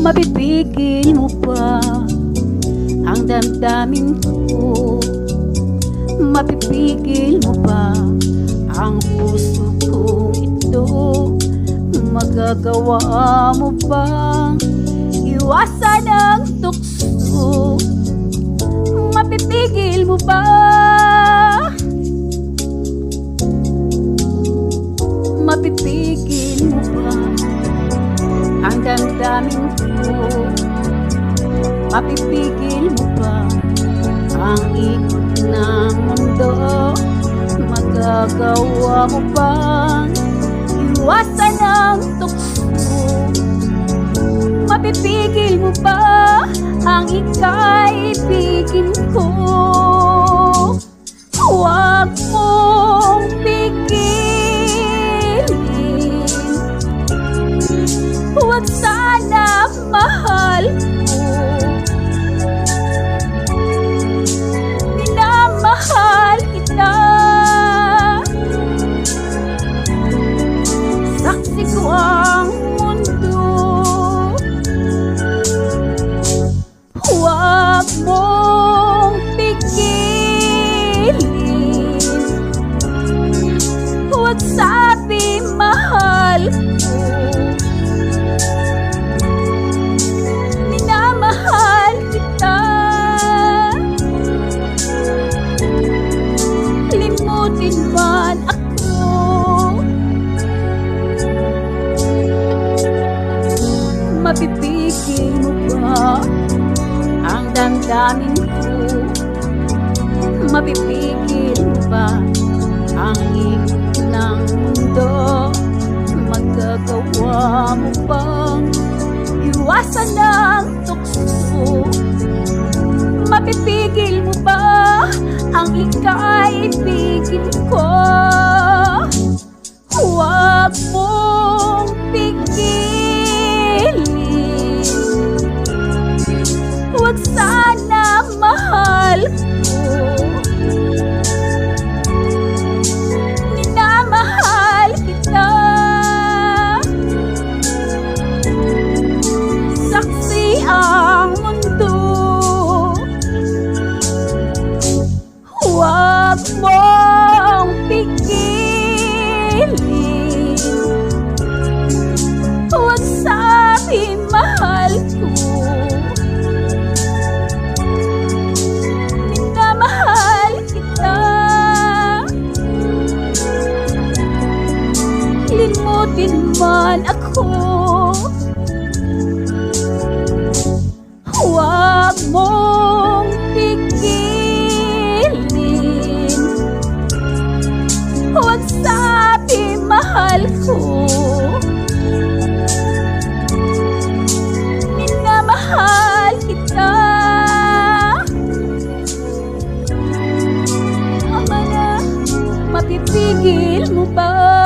Mapipigil mo ba ang damdamin ko? Mapipigil mo ba ang puso kong ito? Magagawa mo bang iwasan ang tukso? Mapipigil mo ba? Mapipigil mo ba ang damdamin ko? Mapipigil mo ba ang ikot ng mundo? Magagawa mo bang iwasan ang tukso? Mapipigil mo ba ang ika'y ibigin ko? Huwag mong pigilin, huwag sana, mahal ko. Minamahal kita, saksi ko ang mundo. Huwag mong pigilin, huwag sabi mahal ko. Minamahal kita, limutin man ako. Mapipigil mo ba ang damdamin ko? Mapipigil mo ba ang ikot ng mundo? Magagawa mo bang iwasan ang tukso? Mapipigil mo ba ang ika'y ibigin ko? Huwag mong pigilin, huwag sana, mahal ko. Minamahal kita, saksi ang mundo. Huwag mong pigilin, huwag sabi mahal ko. Minamahal kita, limutin man ako. Huwag mong pigilin, huwag sabi mahal ko. Minamahal kita. Ama na, mapipigil mo ba